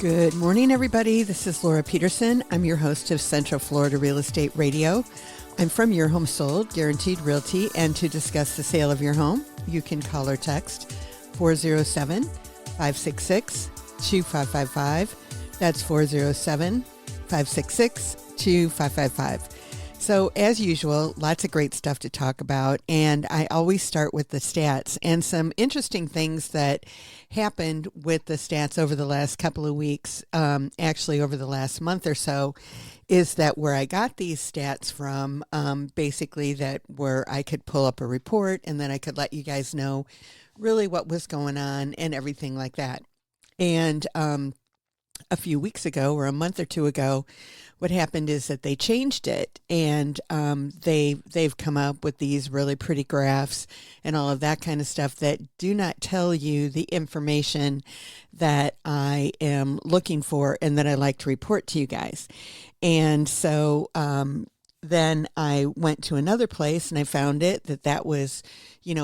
Good morning, everybody. This is Laura Peterson. I'm your host of Central Florida Real Estate Radio. I'm from Your Home Sold, Guaranteed Realty, and to discuss the sale of your home, you can call or text 407-566-2555. That's 407-566-2555. So as usual, lots of great stuff to talk about, and I always start with the stats and some interesting things that happened with the stats over the last couple of weeks, actually over the last month or so, is that where I got these stats from, basically that where I could pull up a report and then I could let you guys know really what was going on and everything like that. And a few weeks ago or a month or two ago, what happened is that they changed it, and they've come up with these really pretty graphs and all of that kind of stuff that do not tell you the information that I am looking for and that I like to report to you guys. And so then I went to another place and I found that was,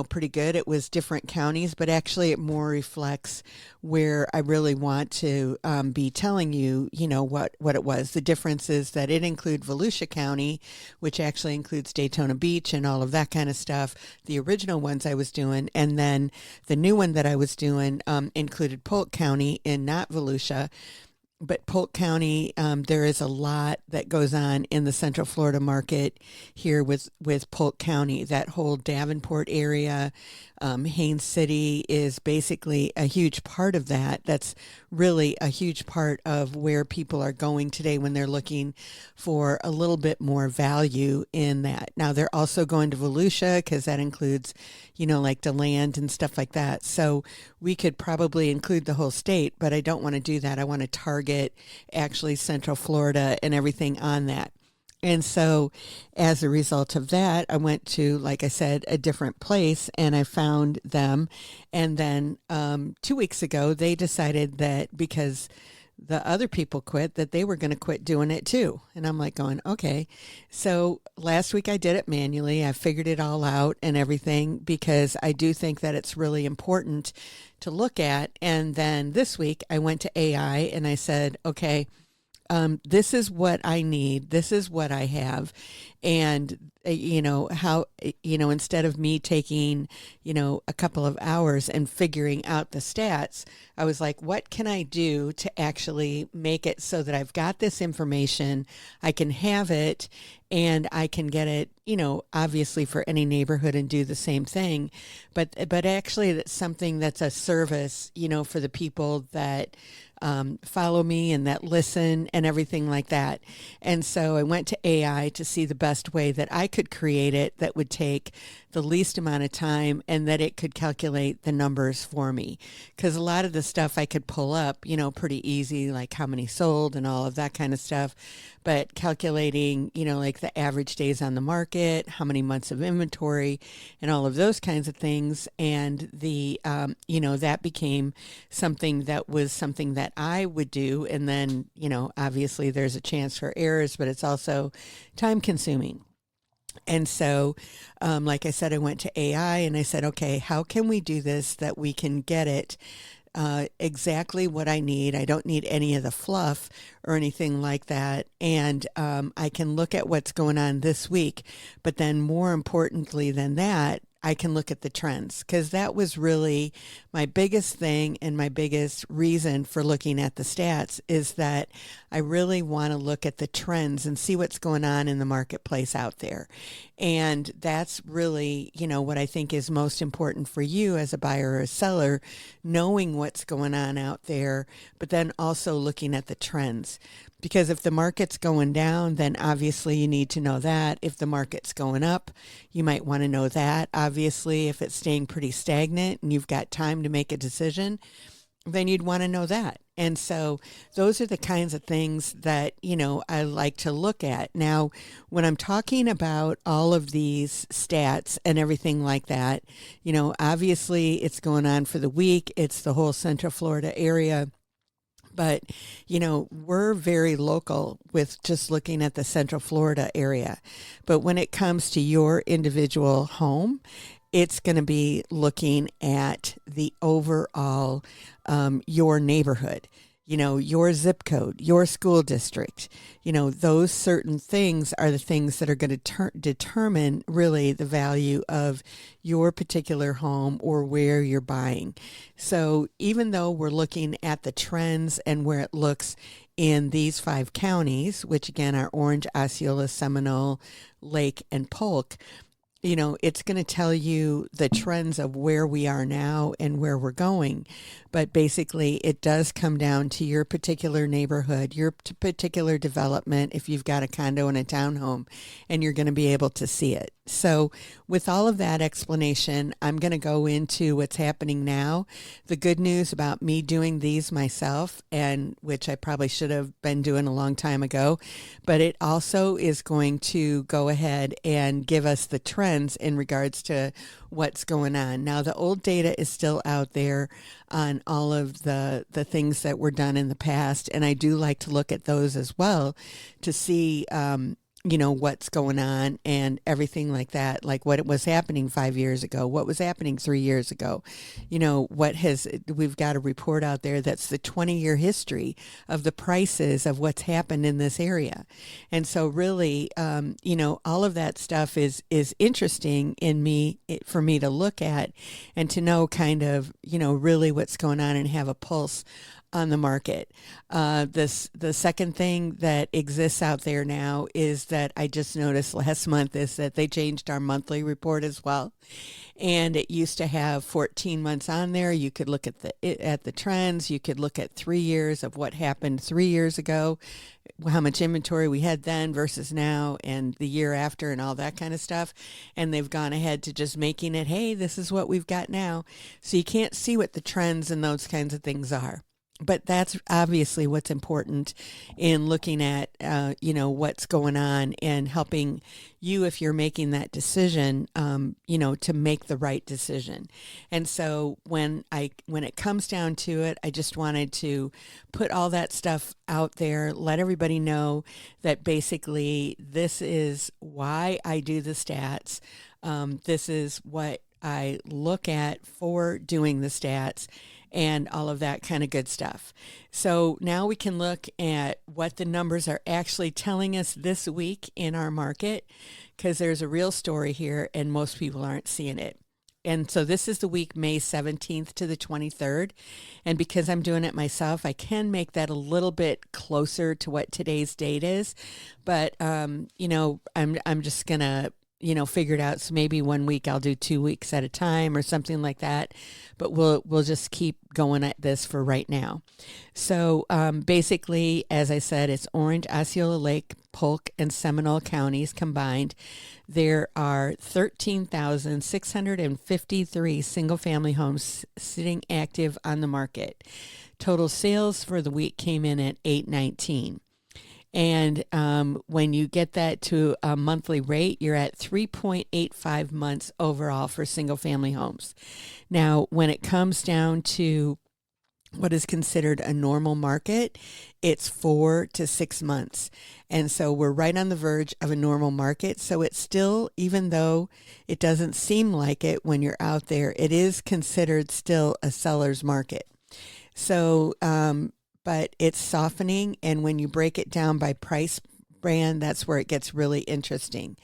pretty good. It was different counties, but actually it more reflects where I really want to be telling you, what it was. The difference is that it includes Volusia County, which actually includes Daytona Beach and all of that kind of stuff, the original ones I was doing. And then the new one that I was doing included Polk County and not Volusia. But Polk County, there is a lot that goes on in the Central Florida market here with Polk County. That whole Davenport area, Haines City is basically a huge part of that. That's really a huge part of where people are going today when they're looking for a little bit more value in that. Now, they're also going to Volusia because that includes, like DeLand and stuff like that. So we could probably include the whole state, but I don't want to do that. I want to target actually Central Florida and everything on that. And so as a result of that, I went to, like I said, a different place and I found them. And then 2 weeks ago, they decided that because the other people quit, that they were going to quit doing it too. And I'm like going, okay. So last week I did it manually. I figured it all out and everything because I do think that it's really important to look at. And then this week I went to AI and I said, okay, this is what I need. This is what I have. And, instead of me taking, a couple of hours and figuring out the stats, I was like, what can I do to actually make it so that I've got this information, I can have it, and I can get it, obviously for any neighborhood and do the same thing. But actually that's something that's a service, for the people that follow me and that listen and everything like that. And so I went to AI to see the best way that I could create it that would take the least amount of time and that it could calculate the numbers for me. Because a lot of the stuff I could pull up, pretty easy, like how many sold and all of that kind of stuff. But calculating, like the average days on the market, how many months of inventory and all of those kinds of things. And that became something that I would do. And then, obviously there's a chance for errors, but it's also time consuming. And so, like I said, I went to AI and I said, okay, how can we do this that we can get it exactly what I need? I don't need any of the fluff or anything like that. And I can look at what's going on this week. But then more importantly than that, I can look at the trends, because that was really my biggest thing and my biggest reason for looking at the stats is that I really want to look at the trends and see what's going on in the marketplace out there. And that's really, what I think is most important for you as a buyer or a seller, knowing what's going on out there, but then also looking at the trends. Because if the market's going down, then obviously you need to know that. If the market's going up, you might want to know that. Obviously, if it's staying pretty stagnant and you've got time to make a decision, then you'd want to know that. And so those are the kinds of things that, I like to look at. Now, when I'm talking about all of these stats and everything like that, obviously it's going on for the week. It's the whole Central Florida area. But, we're very local with just looking at the Central Florida area. But when it comes to your individual home, it's going to be looking at the overall, your neighborhood. your zip code, your school district. Those certain things are the things that are going to determine really the value of your particular home or where you're buying. So even though we're looking at the trends and where it looks in these 5 counties, which again are Orange, Osceola, Seminole, Lake, and Polk, it's going to tell you the trends of where we are now and where we're going. But basically, it does come down to your particular neighborhood, your particular development, if you've got a condo and a townhome, and you're going to be able to see it. So with all of that explanation, I'm going to go into what's happening now. The good news about me doing these myself, and which I probably should have been doing a long time ago, but it also is going to go ahead and give us the trends in regards to what's going on. Now, the old data is still out there on all of the things that were done in the past, and I do like to look at those as well to see what's going on and everything like that, like what was happening 5 years ago, what was happening 3 years ago, we've got a report out there that's the 20-year history of the prices of what's happened in this area. And so really, all of that stuff is interesting for me to look at and to know kind of, really what's going on and have a pulse on the market. The second thing that exists out there now is that I just noticed last month is that they changed our monthly report as well. And it used to have 14 months on there. You could look at the trends. You could look at 3 years of what happened 3 years ago, how much inventory we had then versus now, and the year after, and all that kind of stuff. And they've gone ahead to just making it, hey, this is what we've got now. So you can't see what the trends and those kinds of things are. But that's obviously what's important in looking at, what's going on and helping you if you're making that decision, to make the right decision. And so when it comes down to it, I just wanted to put all that stuff out there, let everybody know that basically this is why I do the stats. This is what I look at for doing the stats and all of that kind of good stuff. So now we can look at what the numbers are actually telling us this week in our market, because there's a real story here and most people aren't seeing it. And so this is the week, May 17th to the 23rd. And because I'm doing it myself, I can make that a little bit closer to what today's date is. But, I'm just going to figure it out. So maybe 1 week I'll do 2 weeks at a time or something like that. But we'll just keep going at this for right now. So basically, as I said, it's Orange, Osceola, Lake, Polk, and Seminole counties combined. There are 13,653 single-family homes sitting active on the market. Total sales for the week came in at 819. And when you get that to a monthly rate, you're at 3.85 months overall for single family homes. Now, when it comes down to what is considered a normal market, it's 4 to 6 months. And so we're right on the verge of a normal market. So it's still, even though it doesn't seem like it when you're out there, it is considered still a seller's market. So, but it's softening, and when you break it down by price brand, that's where it gets really interesting.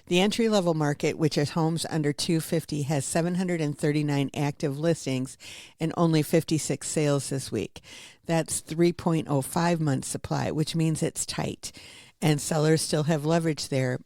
The entry-level market, which is homes under $250,000, has 739 active listings and only 56 sales this week. That's 3.05 months supply, which means it's tight, and sellers still have leverage there.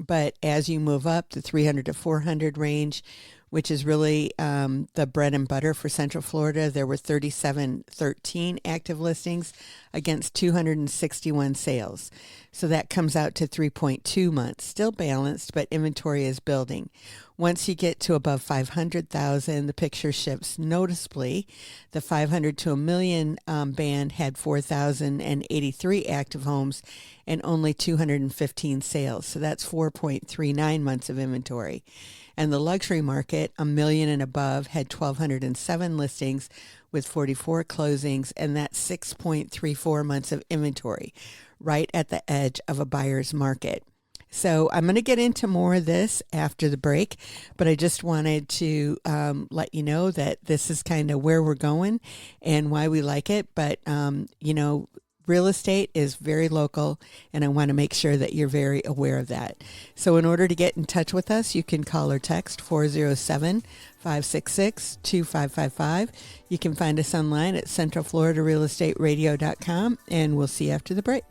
But as you move up the 300 to 400 range, which is really the bread and butter for Central Florida, there were 3,713 active listings against 261 sales. So that comes out to 3.2 months. Still balanced, but inventory is building. Once you get to above 500,000, the picture shifts noticeably. The 500 to a million band had 4,083 active homes and only 215 sales. So that's 4.39 months of inventory. And the luxury market, a million and above, had 1,207 listings with 44 closings, and that's 6.34 months of inventory, right at the edge of a buyer's market. So I'm going to get into more of this after the break, but I just wanted to let you know that this is kind of where we're going and why we like it. But, real estate is very local, and I want to make sure that you're very aware of that. So in order to get in touch with us, you can call or text 407-566-2555. You can find us online at centralfloridarealestateradio.com, and we'll see you after the break.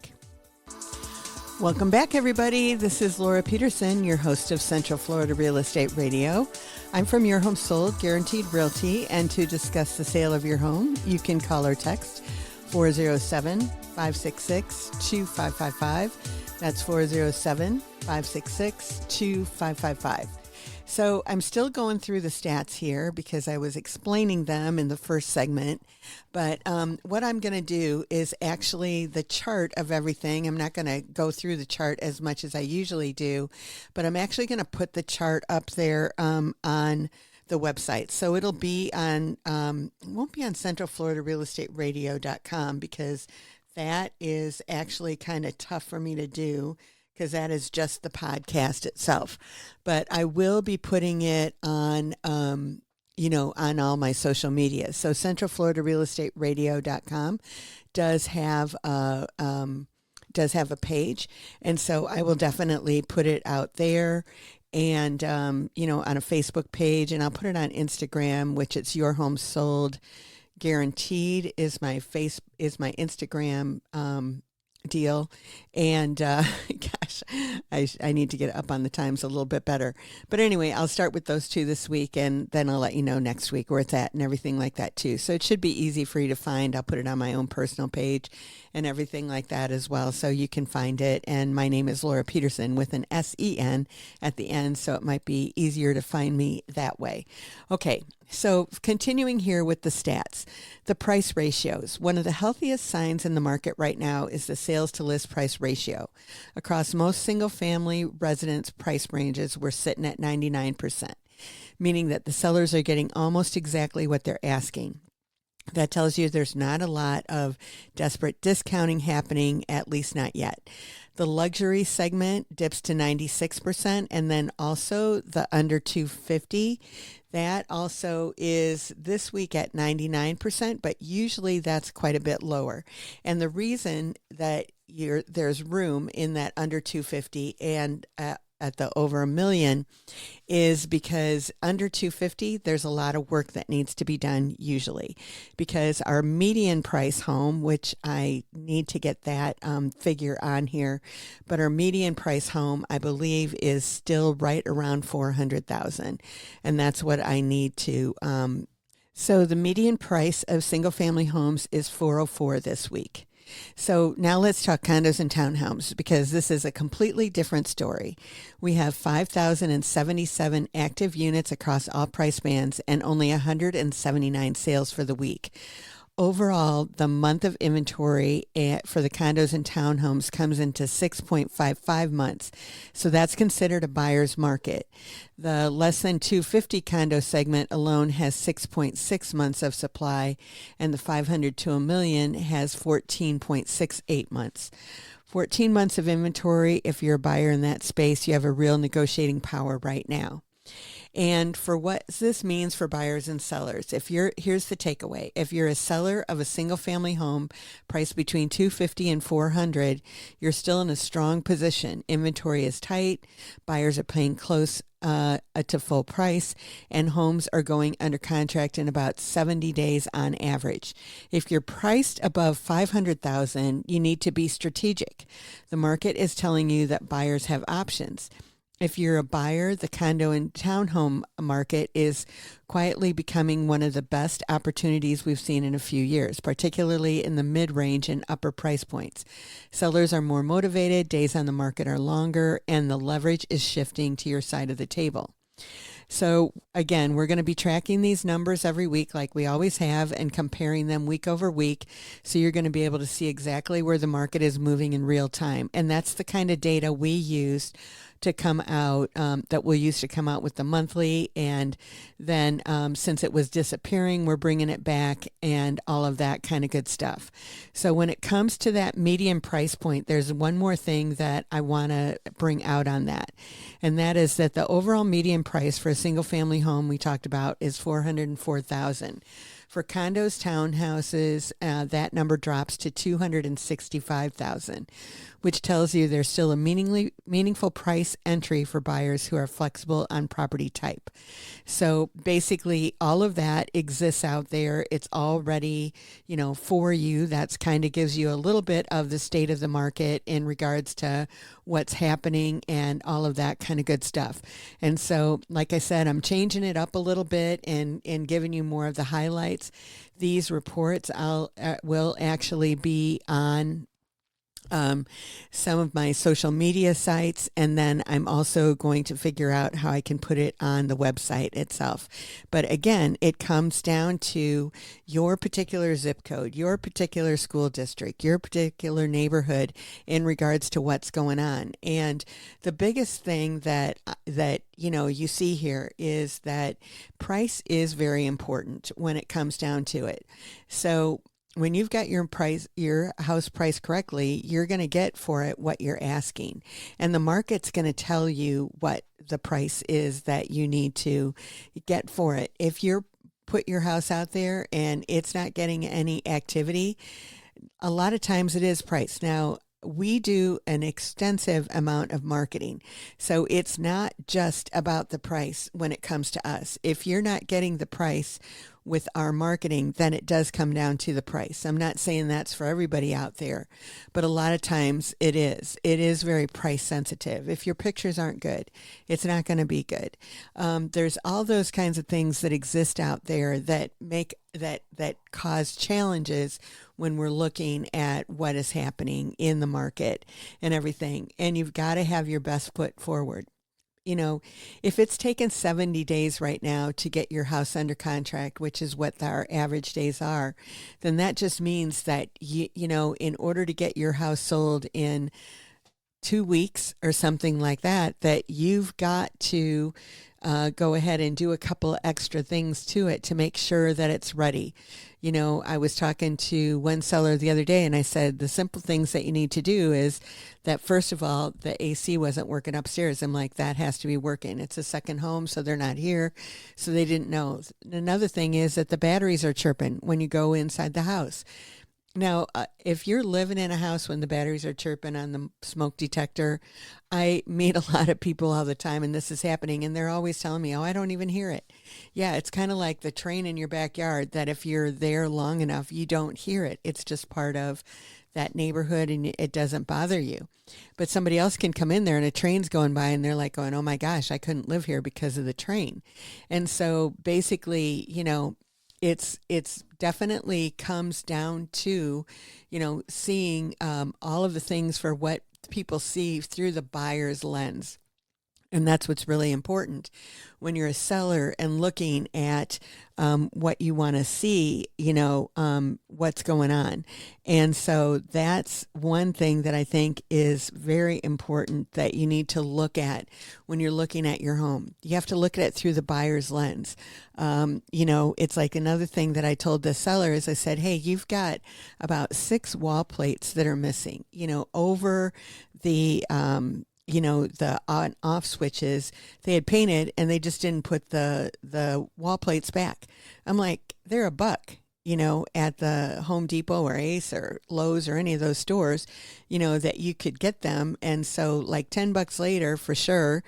Welcome back, everybody. This is Laura Peterson, your host of Central Florida Real Estate Radio. I'm from Your Home Sold, Guaranteed Realty, and to discuss the sale of your home, you can call or text 407-566-2555. That's 407-566-2555. So I'm still going through the stats here because I was explaining them in the first segment. But what I'm going to do is actually the chart of everything. I'm not going to go through the chart as much as I usually do, but I'm actually going to put the chart up there on the website. So it'll be on, it won't be on centralfloridarealestateradio.com because that is actually kind of tough for me to do, because that is just the podcast itself. But I will be putting it on, on all my social media. So centralfloridarealestateradio.com does have a page. And so I will definitely put it out there and, on a Facebook page, and I'll put it on Instagram, which it's Your Home Sold Guaranteed is my Instagram, deal. And gosh, I need to get up on the times a little bit better. But anyway, I'll start with those two this week, and then I'll let you know next week where it's at and everything like that too. So it should be easy for you to find. I'll put it on my own personal page and everything like that as well, so you can find it. And my name is Laura Peterson with an S-E-N at the end, so it might be easier to find me that way. Okay, so continuing here with the stats, the price ratios. One of the healthiest signs in the market right now is the sales to list price ratio. Across most single family residence price ranges, we're sitting at 99%, meaning that the sellers are getting almost exactly what they're asking. That tells you there's not a lot of desperate discounting happening, at least not yet. The luxury segment dips to 96%, and then also the under 250. That also is this week at 99%, but usually that's quite a bit lower. And the reason that there's room in that under 250 and at the over $1 million is because under 250, there's a lot of work that needs to be done usually, because our median price home, which I need to get that figure on here, but our median price home, I believe, is still right around $400,000. And that's what I need to, so the median price of single family homes is $404 this week. So now let's talk condos and townhomes, because this is a completely different story. We have 5,077 active units across all price bands and only 179 sales for the week. Overall, the month of inventory for the condos and townhomes comes into 6.55 months. So that's considered a buyer's market. The less than 250 condo segment alone has 6.6 months of supply, and the 500 to $1 million has 14.68 months. 14 months of inventory. If you're a buyer in that space, you have a real negotiating power right now. And for what this means for buyers and sellers, here's the takeaway. If you're a seller of a single family home priced between $250 and $400, you're still in a strong position. Inventory is tight, buyers are paying close to full price, and homes are going under contract in about 70 days on average. If you're priced above $500,000, you need to be strategic. The market is telling you that buyers have options. If you're a buyer, the condo and townhome market is quietly becoming one of the best opportunities we've seen in a few years, particularly in the mid-range and upper price points. Sellers are more motivated, days on the market are longer, and the leverage is shifting to your side of the table. So again, we're going to be tracking these numbers every week like we always have and comparing them week over week. So you're going to be able to see exactly where the market is moving in real time. And that's the kind of data we used to come out, that we'll use to come out with the monthly. And then since it was disappearing, we're bringing it back and all of that kind of good stuff. So when it comes to that median price point, there's one more thing that I want to bring out on that. And that is that the overall median price for a single family home we talked about is $404,000. For condos, townhouses, that number drops to $265,000, which tells you there's still a meaningful price entry for buyers who are flexible on property type. So basically, all of that exists out there. It's already, for you. That's kind of gives you a little bit of the state of the market in regards to what's happening and all of that kind of good stuff. And so, like I said, I'm changing it up a little bit and giving you more of the highlights. These reports will actually be on some of my social media sites, and then I'm also going to figure out how I can put it on the website itself. But again, it comes down to your particular zip code, your particular school district, your particular neighborhood in regards to what's going on. And the biggest thing that you see here is that price is very important when it comes down to it. So when you've got your house priced correctly, you're going to get for it what you're asking. And the market's going to tell you what the price is that you need to get for it. If you're put your house out there and it's not getting any activity, a lot of times it is priced. Now, we do an extensive amount of marketing. So it's not just about the price when it comes to us. If you're not getting the price with our marketing, then it does come down to the price. I'm not saying that's for everybody out there, but a lot of times it is. It is very price sensitive. If your pictures aren't good, it's not going to be good. There's all those kinds of things that exist out there that make that cause challenges when we're looking at what is happening in the market and everything. And you've got to have your best foot forward. If it's taken 70 days right now to get your house under contract, which is what our average days are, then that just means that, in order to get your house sold in 2 weeks or something like that, that you've got to go ahead and do a couple of extra things to it to make sure that it's ready. I was talking to one seller the other day and I said, the simple things that you need to do is that, first of all, the AC wasn't working upstairs. I'm like, that has to be working. It's a second home, so they're not here. So they didn't know. Another thing is that the batteries are chirping when you go inside the house. Now, if you're living in a house when the batteries are chirping on the smoke detector, I meet a lot of people all the time, and this is happening, and they're always telling me, oh, I don't even hear it. Yeah, it's kind of like the train in your backyard that if you're there long enough, you don't hear it. It's just part of that neighborhood, and it doesn't bother you. But somebody else can come in there, and a train's going by, and they're like going, oh, my gosh, I couldn't live here because of the train. And so basically, it's definitely comes down to, seeing all of the things for what people see through the buyer's lens. And that's what's really important when you're a seller and looking at what you want to see, what's going on. And so that's one thing that I think is very important that you need to look at when you're looking at your home. You have to look at it through the buyer's lens. It's like another thing that I told the seller is I said, hey, you've got about 6 wall plates that are missing, over the the on off switches they had painted, and they just didn't put the wall plates back. I'm like, they're $1, at the Home Depot or Ace or Lowe's or any of those stores, that you could get them. And so like $10 later, for sure,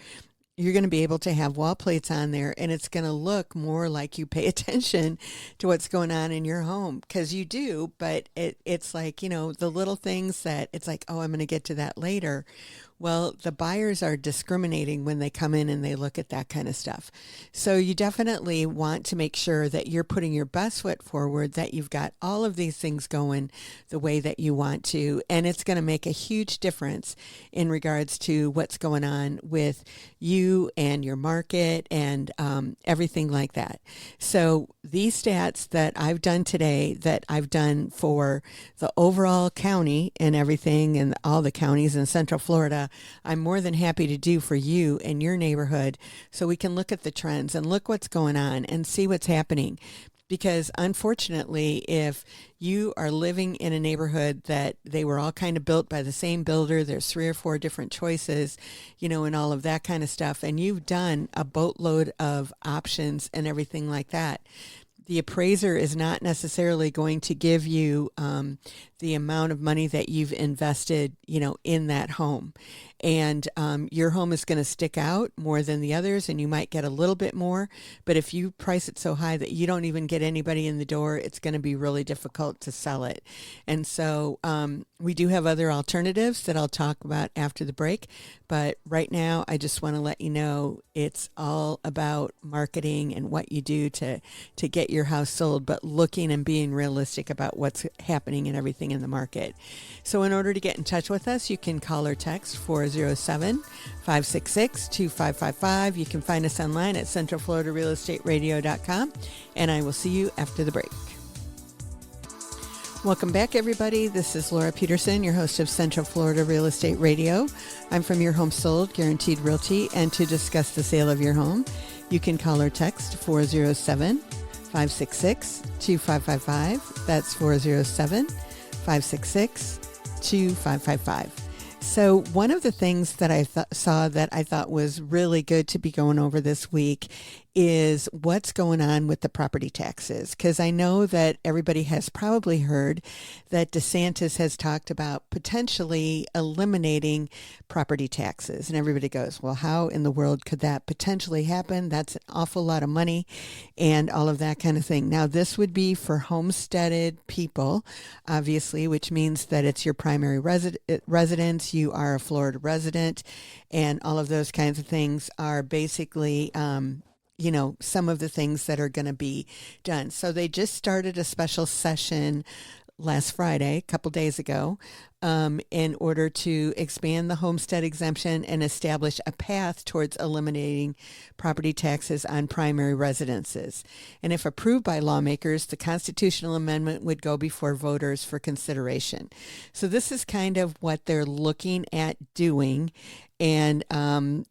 you're going to be able to have wall plates on there, and it's going to look more like you pay attention to what's going on in your home, because you do, but it's like, the little things that it's like, oh, I'm going to get to that later. Well, the buyers are discriminating when they come in and they look at that kind of stuff. So you definitely want to make sure that you're putting your best foot forward, that you've got all of these things going the way that you want to. And it's going to make a huge difference in regards to what's going on with you and your market and everything like that. So these stats that I've done today, that I've done for the overall county and everything and all the counties in Central Florida, I'm more than happy to do for you and your neighborhood, so we can look at the trends and look what's going on and see what's happening. Because unfortunately, if you are living in a neighborhood that they were all kind of built by the same builder, there's 3 or 4 different choices, and all of that kind of stuff, and you've done a boatload of options and everything like that, the appraiser is not necessarily going to give you the amount of money that you've invested, in that home. And your home is going to stick out more than the others, and you might get a little bit more. But if you price it so high that you don't even get anybody in the door, it's going to be really difficult to sell it. And so we do have other alternatives that I'll talk about after the break. But right now, I just want to let you know it's all about marketing and what you do to get your house sold, but looking and being realistic about what's happening and everything in the market. So in order to get in touch with us, you can call or text 407-566-2555. You can find us online at centralfloridarealestateradio.com, and I will see you after the break. Welcome back, everybody. This is Laura Peterson, your host of Central Florida Real Estate Radio. I'm from Your Home Sold, Guaranteed Realty, and to discuss the sale of your home, you can call or text 407-566-2555. That's 407-566-2555. So one of the things that I saw that I thought was really good to be going over this week is what's going on with the property taxes. Because I know that everybody has probably heard that DeSantis has talked about potentially eliminating property taxes. And everybody goes, well, how in the world could that potentially happen? That's an awful lot of money and all of that kind of thing. Now, this would be for homesteaded people, obviously, which means that it's your primary residence. You are a Florida resident, and all of those kinds of things are basically some of the things that are going to be done. So they just started a special session last Friday, a couple days ago, in order to expand the homestead exemption and establish a path towards eliminating property taxes on primary residences. And if approved by lawmakers, the constitutional amendment would go before voters for consideration. So this is kind of what they're looking at doing. And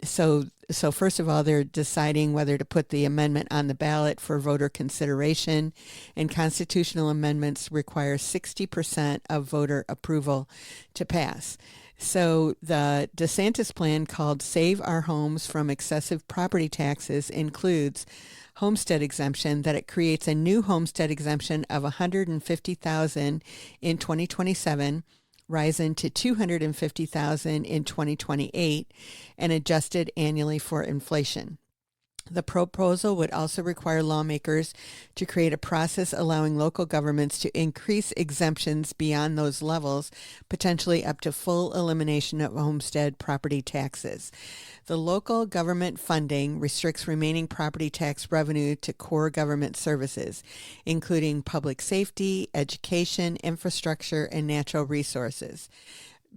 so first of all, they're deciding whether to put the amendment on the ballot for voter consideration, and constitutional amendments require 60% of voter approval to pass. So the DeSantis plan, called Save Our Homes from Excessive Property Taxes, includes homestead exemption, that it creates a new homestead exemption of $150,000 in 2027, rising to $250,000 in 2028, and adjusted annually for inflation. The proposal would also require lawmakers to create a process allowing local governments to increase exemptions beyond those levels, potentially up to full elimination of homestead property taxes. The local government funding restricts remaining property tax revenue to core government services, including public safety, education, infrastructure, and natural resources.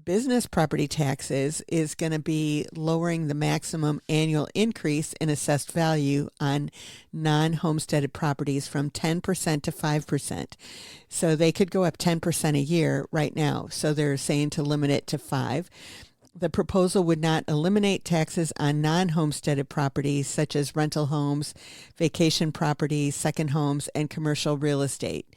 Business property taxes is going to be lowering the maximum annual increase in assessed value on non-homesteaded properties from 10% to 5%. So they could go up 10% a year right now. So they're saying to limit it to 5%. The proposal would not eliminate taxes on non-homesteaded properties such as rental homes, vacation properties, second homes, and commercial real estate.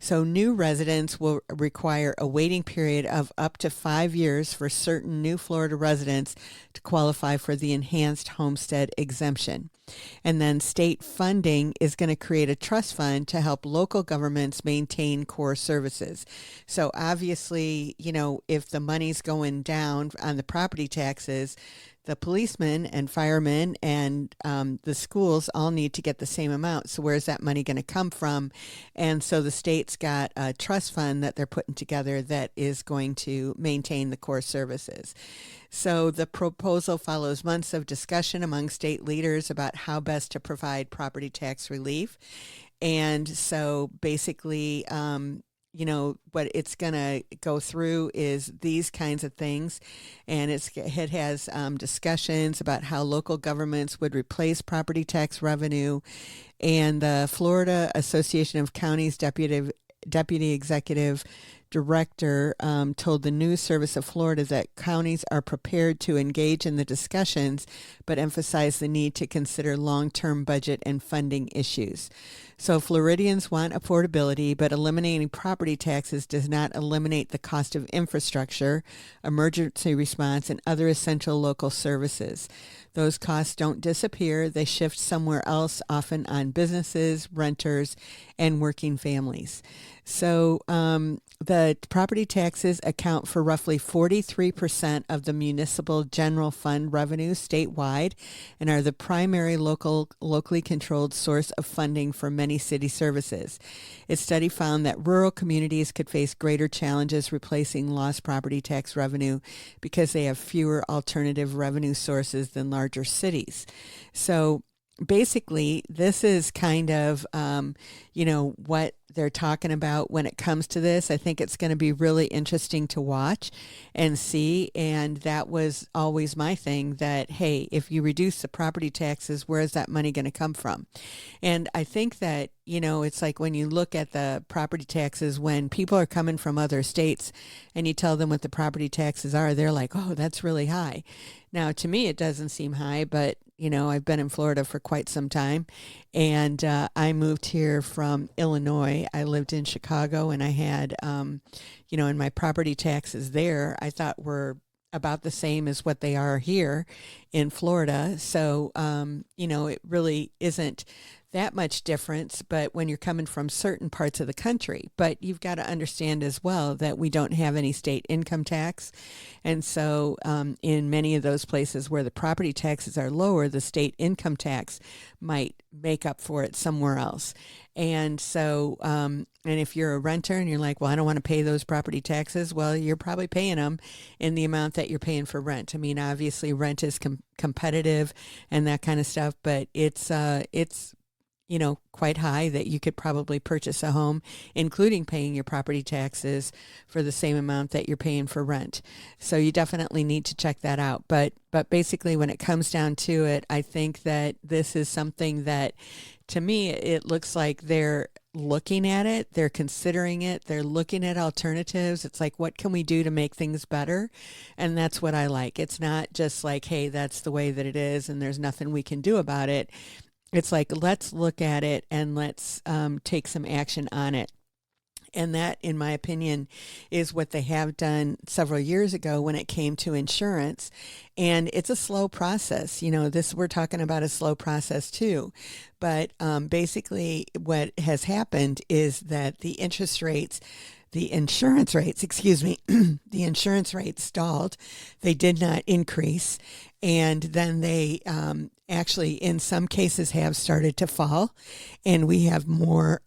So new residents will require a waiting period of up to 5 years for certain new Florida residents to qualify for the enhanced homestead exemption. And then state funding is going to create a trust fund to help local governments maintain core services. So obviously, if the money's going down on the property taxes, the policemen and firemen and the schools all need to get the same amount. So where's that money going to come from? And so the state's got a trust fund that they're putting together that is going to maintain the core services. So the proposal follows months of discussion among state leaders about how best to provide property tax relief. And so basically, what it's going to go through is these kinds of things. And it has discussions about how local governments would replace property tax revenue. And the Florida Association of Counties Deputy Executive director told the News Service of Florida that counties are prepared to engage in the discussions, but emphasize the need to consider long-term budget and funding issues. So Floridians want affordability, but eliminating property taxes does not eliminate the cost of infrastructure, emergency response, and other essential local services. Those costs don't disappear. They shift somewhere else, often on businesses, renters, and working families. So the property taxes account for roughly 43% of the municipal general fund revenue statewide and are the primary locally controlled source of funding for many city services. Its study found that rural communities could face greater challenges replacing lost property tax revenue because they have fewer alternative revenue sources than larger cities. So basically, this is kind of, what they're talking about when it comes to this. I think it's going to be really interesting to watch and see. And that was always my thing that, hey, if you reduce the property taxes, where is that money going to come from? And I think that, it's like when you look at the property taxes, when people are coming from other states and you tell them what the property taxes are, they're like, oh, that's really high. Now, to me, it doesn't seem high, but I've been in Florida for quite some time, and I moved here from Illinois. I lived in Chicago, and I had, and my property taxes there I thought were about the same as what they are here in Florida. So, it really isn't that much difference, but when you're coming from certain parts of the country. But you've got to understand as well that we don't have any state income tax. And so in many of those places where the property taxes are lower, the state income tax might make up for it somewhere else. And so, and if you're a renter and you're like, well, I don't want to pay those property taxes, well, you're probably paying them in the amount that you're paying for rent. I mean, obviously rent is competitive and that kind of stuff, but it's quite high that you could probably purchase a home, including paying your property taxes for the same amount that you're paying for rent. So you definitely need to check that out. But basically, when it comes down to it, I think that this is something that, to me, it looks like they're looking at it, they're considering it, they're looking at alternatives. It's like, what can we do to make things better? And that's what I like. It's not just like, hey, that's the way that it is and there's nothing we can do about it. It's like, let's look at it and let's take some action on it. And that, in my opinion, is what they have done several years ago when it came to insurance. And it's a slow process. We're talking about a slow process too. But basically what has happened is that the insurance rates, the insurance rates stalled. They did not increase. And then they actually, in some cases, have started to fall. And we have more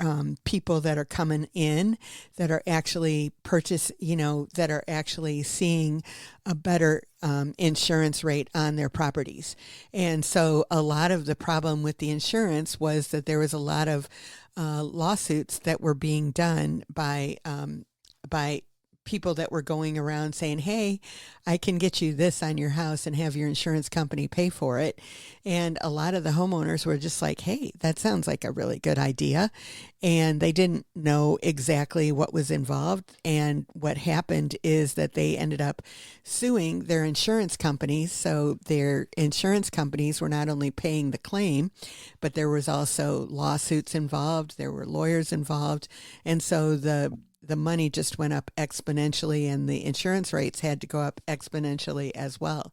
people that are coming in that are actually that are actually seeing a better insurance rate on their properties. And so a lot of the problem with the insurance was that there was a lot of lawsuits that were being done by people that were going around saying, hey, I can get you this on your house and have your insurance company pay for it. And a lot of the homeowners were just like, hey, that sounds like a really good idea. And they didn't know exactly what was involved. And what happened is that they ended up suing their insurance companies. So their insurance companies were not only paying the claim, but there was also lawsuits involved. There were lawyers involved. And so the money just went up exponentially, and the insurance rates had to go up exponentially as well.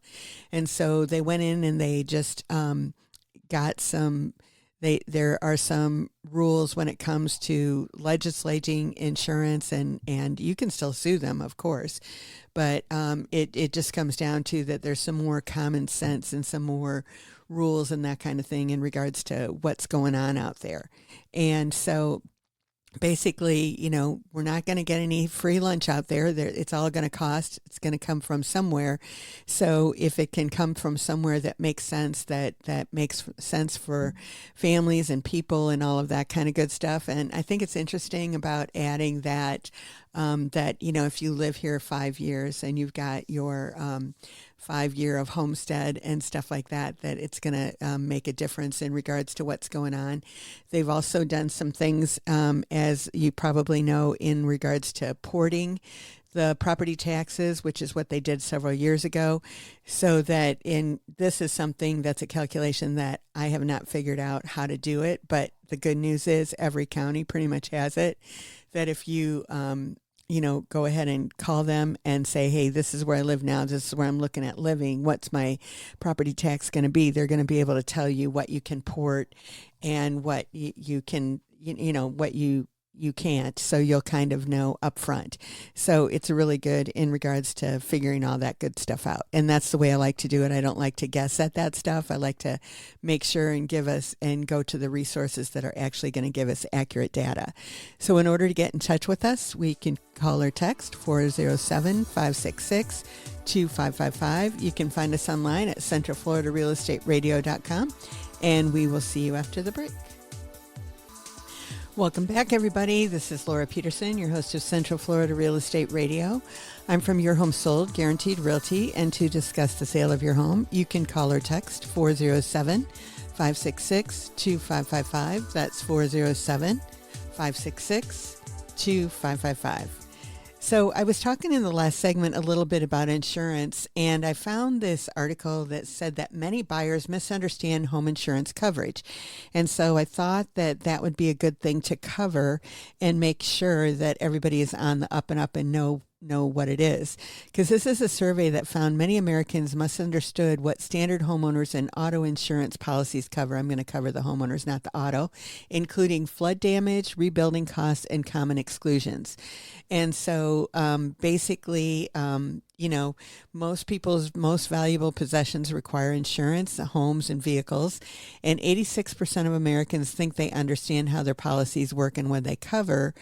And so they went in and they just got some, there are some rules when it comes to legislating insurance, and you can still sue them, of course. But it just comes down to that there's some more common sense and some more rules and that kind of thing in regards to what's going on out there. And so basically, we're not going to get any free lunch out there. It's all going to cost. It's going to come from somewhere. So if it can come from somewhere that makes sense, that makes sense for families and people and all of that kind of good stuff. And I think it's interesting about adding that that, if you live here 5 years and you've got your 5 year of homestead and stuff like that, that it's going to make a difference in regards to what's going on. They've also done some things, as you probably know, in regards to porting the property taxes, which is what they did several years ago. So that this is something that's a calculation that I have not figured out how to do it. But the good news is every county pretty much has it, that if you, go ahead and call them and say, hey, this is where I live now. This is where I'm looking at living. What's my property tax going to be? They're going to be able to tell you what you can port and what you can, what you can't, so you'll kind of know up front. So it's really good in regards to figuring all that good stuff out. And that's the way I like to do it. I don't like to guess at that stuff. I like to make sure and go to the resources that are actually going to give us accurate data. So in order to get in touch with us, we can call or text 407-566-2555. You can find us online at centralfloridarealestateradio.com, and we will see you after the break. Welcome back, everybody. This is Laura Peterson, your host of Central Florida Real Estate Radio. I'm from Your Home Sold, Guaranteed Realty, and to discuss the sale of your home, you can call or text 407-566-2555. That's 407-566-2555. So I was talking in the last segment a little bit about insurance, and I found this article that said that many buyers misunderstand home insurance coverage. And so I thought that that would be a good thing to cover and make sure that everybody is on the up and up and know what it is. Because this is a survey that found many Americans misunderstood what standard homeowners and auto insurance policies cover. I'm going to cover the homeowners, not the auto, including flood damage, rebuilding costs, and common exclusions. And so basically, most people's most valuable possessions require insurance, homes and vehicles. And 86% of Americans think they understand how their policies work and what they cover,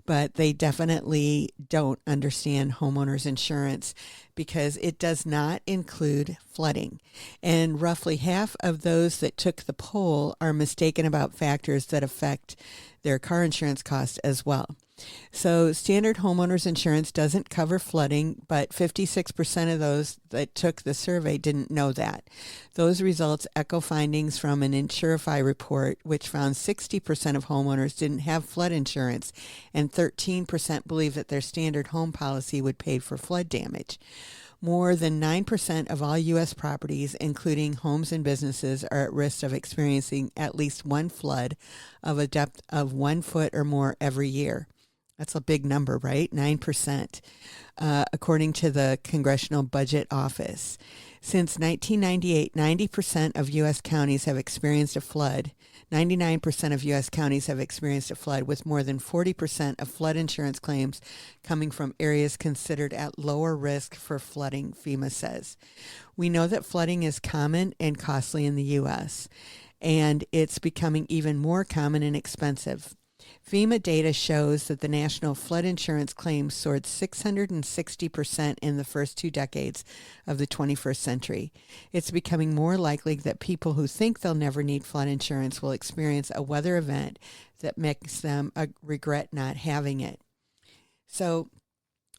but they definitely don't understand homeowners insurance because it does not include flooding. And roughly half of those that took the poll are mistaken about factors that affect their car insurance costs as well. So standard homeowners insurance doesn't cover flooding, but 56% of those that took the survey didn't know that. Those results echo findings from an Insurify report, which found 60% of homeowners didn't have flood insurance, and 13% believe that their standard home policy would pay for flood damage. More than 9% of all U.S. properties, including homes and businesses, are at risk of experiencing at least one flood of a depth of 1 foot or more every year. That's a big number, right? 9%, according to the Congressional Budget Office. Since 1998, 90% of U.S. counties have experienced a flood. 99% of U.S. counties have experienced a flood, with more than 40% of flood insurance claims coming from areas considered at lower risk for flooding, FEMA says. We know that flooding is common and costly in the U.S., and it's becoming even more common and expensive. FEMA data shows that the national flood insurance claims soared 660% in the first 2 decades of the 21st century. It's becoming more likely that people who think they'll never need flood insurance will experience a weather event that makes them regret not having it. So,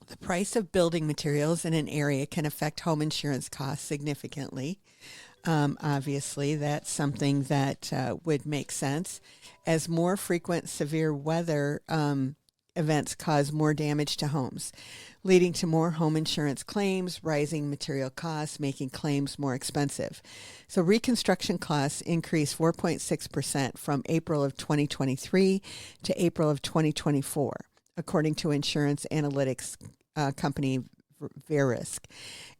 the price of building materials in an area can affect home insurance costs significantly. Obviously, that's something that would make sense, as more frequent severe weather events cause more damage to homes, leading to more home insurance claims, rising material costs, making claims more expensive. So reconstruction costs increased 4.6% from April of 2023 to April of 2024, according to insurance analytics company Verisk.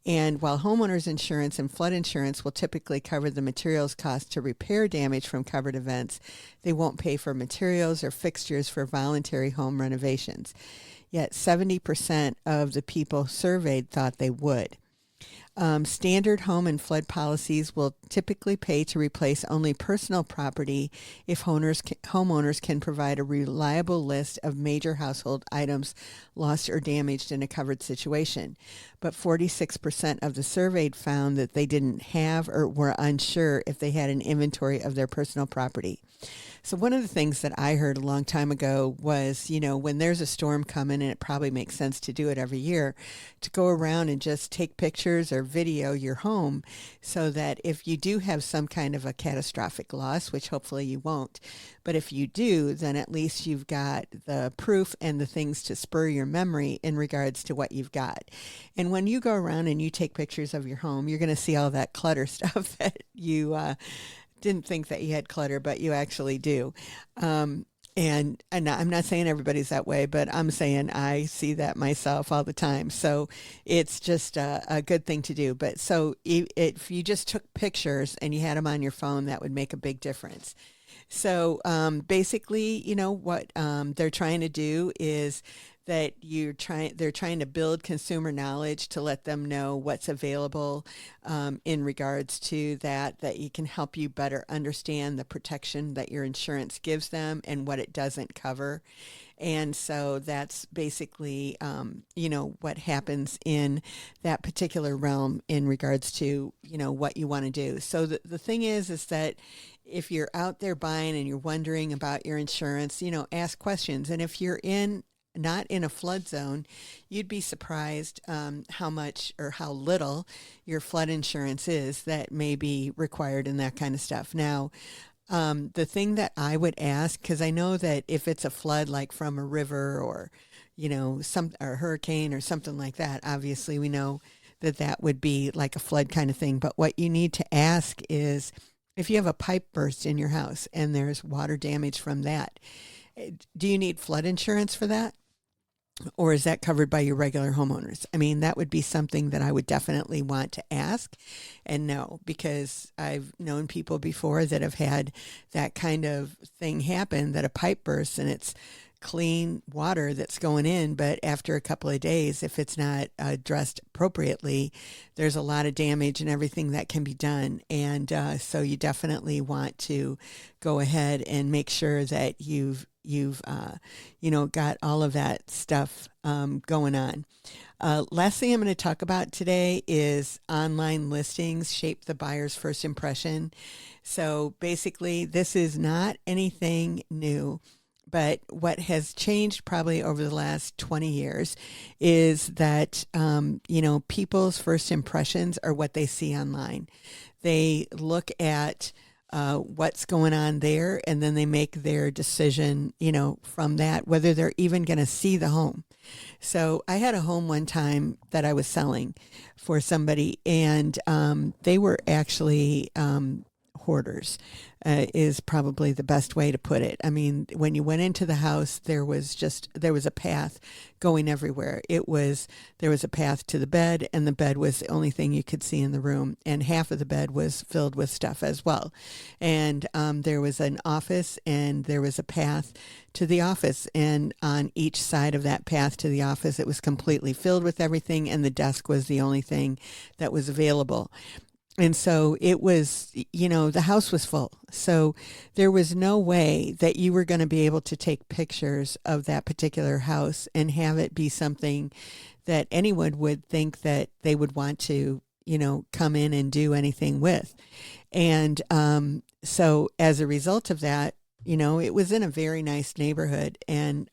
And while homeowners insurance and flood insurance will typically cover the materials cost to repair damage from covered events, they won't pay for materials or fixtures for voluntary home renovations. Yet 70% of the people surveyed thought they would. Standard home and flood policies will typically pay to replace only personal property if homeowners can provide a reliable list of major household items lost or damaged in a covered situation. But 46% of the surveyed found that they didn't have or were unsure if they had an inventory of their personal property. So one of the things that I heard a long time ago was, when there's a storm coming, and it probably makes sense to do it every year, to go around and just take pictures or video your home so that if you do have some kind of a catastrophic loss, which hopefully you won't, but if you do, then at least you've got the proof and the things to spur your memory in regards to what you've got. And when you go around and you take pictures of your home, you're going to see all that clutter stuff that you didn't think that you had clutter, but you actually do. And I'm not saying everybody's that way, but I'm saying I see that myself all the time. So it's just a good thing to do. But so if you just took pictures and you had them on your phone, that would make a big difference. So basically, what they're trying to do is that they're trying to build consumer knowledge to let them know what's available in regards to that you can help you better understand the protection that your insurance gives them and what it doesn't cover. And so that's basically, what happens in that particular realm in regards to, what you want to do. So the thing is that if you're out there buying and you're wondering about your insurance, ask questions. And if you're not in a flood zone, you'd be surprised how much or how little your flood insurance is that may be required and that kind of stuff. Now, the thing that I would ask, because I know that if it's a flood like from a river or, or a hurricane or something like that, obviously we know that would be like a flood kind of thing. But what you need to ask is if you have a pipe burst in your house and there's water damage from that, do you need flood insurance for that? Or is that covered by your regular homeowners? I mean, that would be something that I would definitely want to ask and know, because I've known people before that have had that kind of thing happen, that a pipe bursts and it's clean water that's going in, but after a couple of days, if it's not addressed appropriately, there's a lot of damage and everything that can be done. And so you definitely want to go ahead and make sure that you've got all of that stuff going on. Last thing I'm going to talk about today is online listings shape the buyer's first impression. So basically, this is not anything new. But what has changed probably over the last 20 years is that, people's first impressions are what they see online. They look at what's going on there, and then they make their decision, from that, whether they're even going to see the home. So I had a home one time that I was selling for somebody, and they were actually hoarders. Is probably the best way to put it. I mean, when you went into the house, there was a path going everywhere. There was a path to the bed, and the bed was the only thing you could see in the room, and half of the bed was filled with stuff as well. And there was an office, and there was a path to the office, and on each side of that path to the office, it was completely filled with everything, and the desk was the only thing that was available. And so it was, the house was full. So there was no way that you were going to be able to take pictures of that particular house and have it be something that anyone would think that they would want to, come in and do anything with. And so as a result of that, it was in a very nice neighborhood, and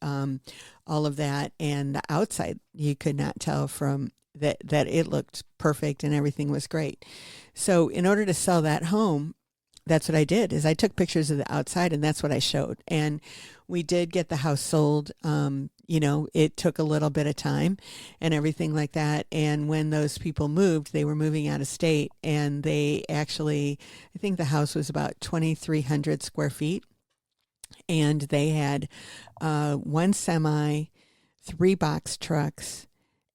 all of that. And the outside, you could not tell from that it looked perfect and everything was great. So in order to sell that home, that's what I did, is I took pictures of the outside, and that's what I showed. And we did get the house sold. It took a little bit of time and everything like that. And when those people moved, they were moving out of state, and they actually, I think the house was about 2,300 square feet. And they had one semi, 3 box trucks,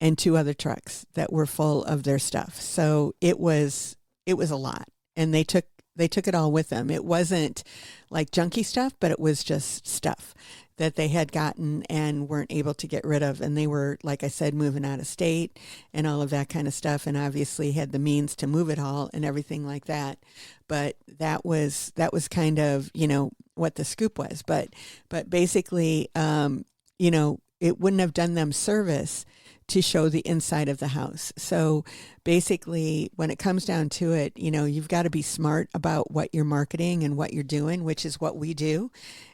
and 2 other trucks that were full of their stuff. So it was a lot, and they took it all with them. It wasn't like junky stuff, but it was just stuff that they had gotten and weren't able to get rid of. And they were, like I said, moving out of state and all of that kind of stuff, and obviously had the means to move it all and everything like that. But that was kind of, what the scoop was. But basically, it wouldn't have done them service to show the inside of the house. So basically, when it comes down to it, you've got to be smart about what you're marketing and what you're doing, which is what we do,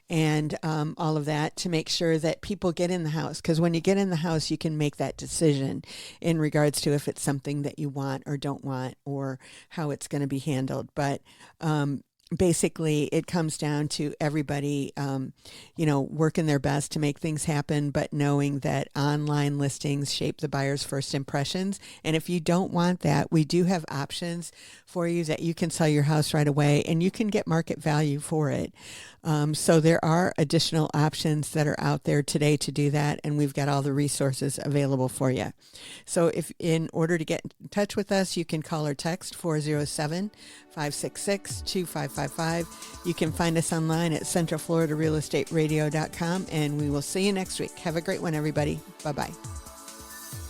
and all of that to make sure that people get in the house. Because when you get in the house, you can make that decision in regards to if it's something that you want or don't want or how it's going to be handled. But basically, it comes down to everybody, working their best to make things happen, but knowing that online listings shape the buyer's first impressions. And if you don't want that, we do have options for you that you can sell your house right away and you can get market value for it. So there are additional options that are out there today to do that, and we've got all the resources available for you. So if in order to get in touch with us, you can call or text 407-566-2555. You can find us online at centralfloridarealestateradio.com, and we will see you next week. Have a great one, everybody. Bye-bye.